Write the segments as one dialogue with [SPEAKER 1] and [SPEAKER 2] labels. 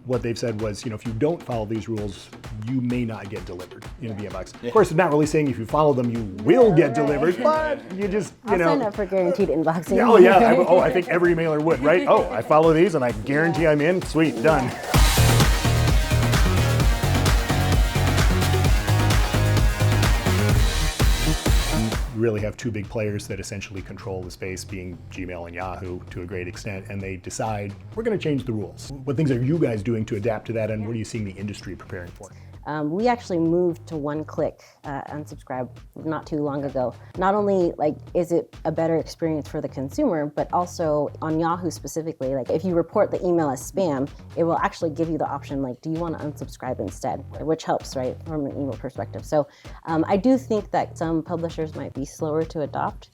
[SPEAKER 1] what they've said was, if you don't follow these rules, you may not get delivered in the inbox. Of course, it's not really saying if you follow them, you will get delivered, but you just,
[SPEAKER 2] I'll sign up for guaranteed inboxing.
[SPEAKER 1] Oh yeah, I think every emailer would, right? Oh, I follow these and I guarantee I'm in, sweet, done. Really have two big players that essentially control the space, being Gmail and Yahoo to a great extent, and they decide, we're going to change the rules. What things are you guys doing to adapt to that, and what are you seeing the industry preparing for?
[SPEAKER 2] We actually moved to one-click unsubscribe not too long ago. Not only is it a better experience for the consumer, but also on Yahoo specifically, if you report the email as spam, it will actually give you the option do you want to unsubscribe instead, which helps, right, from an email perspective. So I do think that some publishers might be slower to adopt,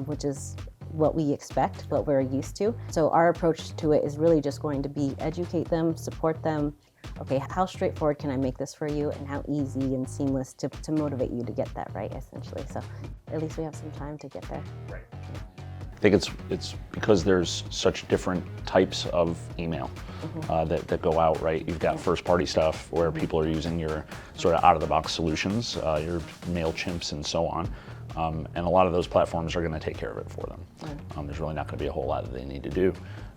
[SPEAKER 2] which is what we expect, what we're used to. So our approach to it is really just going to be educate them, support them. Okay, how straightforward can I make this for you, and how easy and seamless to motivate you to get that right, essentially. So at least we have some time to get there.
[SPEAKER 1] Right.
[SPEAKER 3] I think it's because there's such different types of email that go out, right? You've got first-party stuff where people are using your sort of out-of-the-box solutions, your MailChimps and so on. And a lot of those platforms are going to take care of it for them. There's really not going to be a whole lot that they need to do.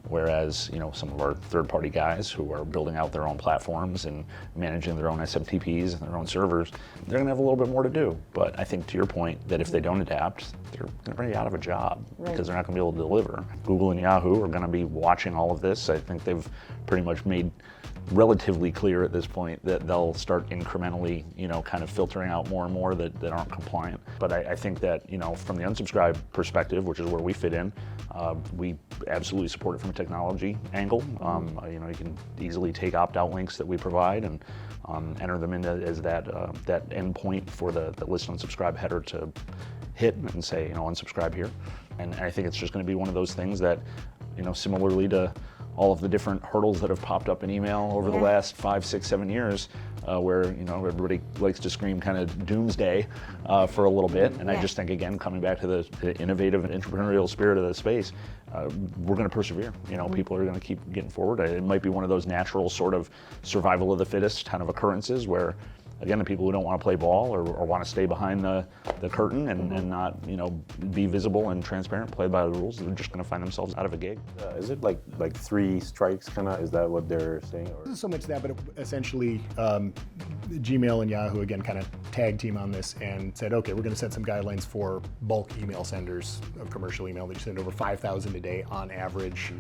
[SPEAKER 3] Whereas, some of our third-party guys who are building out their own platforms and managing their own SMTPs and their own servers, they're going to have a little bit more to do. But I think to your point that if they don't adapt, they're going to be out of a job because they're not going to be able to deliver. Google and Yahoo are going to be watching all of this. I think they've pretty much made relatively clear at this point that they'll start incrementally, kind of filtering out more and more that aren't compliant. But I think that, from the unsubscribe perspective, which is where we fit in, we absolutely support it from a technology angle. You can easily take opt-out links that we provide and enter them in as that endpoint for the list unsubscribe header to hit and say, unsubscribe here. And I think it's just going to be one of those things that, similarly to all of the different hurdles that have popped up in email over the last 5, 6, 7 years, where everybody likes to scream kind of doomsday for a little bit. And I just think, again, coming back to the innovative and entrepreneurial spirit of the space, we're going to persevere. People are going to keep getting forward. It might be one of those natural sort of survival of the fittest kind of occurrences where, again, the people who don't want to play ball or want to stay behind the curtain and not, be visible and transparent, play by the rules, they're just going to find themselves out of a gig.
[SPEAKER 4] Is it like 3 strikes kind of? Is that what they're saying? Or?
[SPEAKER 1] Not so much that, but essentially Gmail and Yahoo, again, kind of tag team on this and said, okay, we're going to set some guidelines for bulk email senders of commercial email that you send over 5,000 a day on average.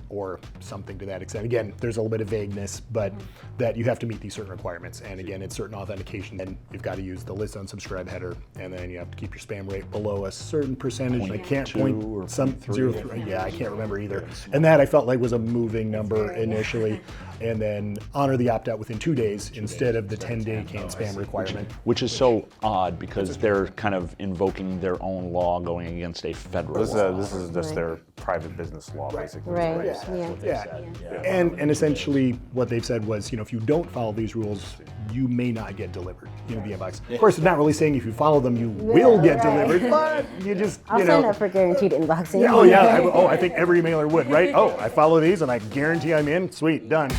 [SPEAKER 1] Or something to that extent. Again, there's a little bit of vagueness, but that you have to meet these certain requirements. And again, it's certain authentication. And you've got to use the list unsubscribe header, and then you have to keep your spam rate below a certain percentage. I can't point some 0. Yeah, I can't remember either. And that I felt like was a moving number initially. And then honor the opt-out within 2 days instead of the 10-day canned spam requirement.
[SPEAKER 3] Which is so odd because they're kind of invoking their own law going against a federal law.
[SPEAKER 4] This is just their private business law, basically.
[SPEAKER 2] Right.
[SPEAKER 1] Yeah. And essentially what they've said was, if you don't follow these rules, you may not get delivered in the inbox. Of course, it's not really saying if you follow them, you will get delivered, but you just,
[SPEAKER 2] I'll sign up for guaranteed inboxing.
[SPEAKER 1] I think every emailer would, right? Oh, I follow these and I guarantee I'm in, sweet, done.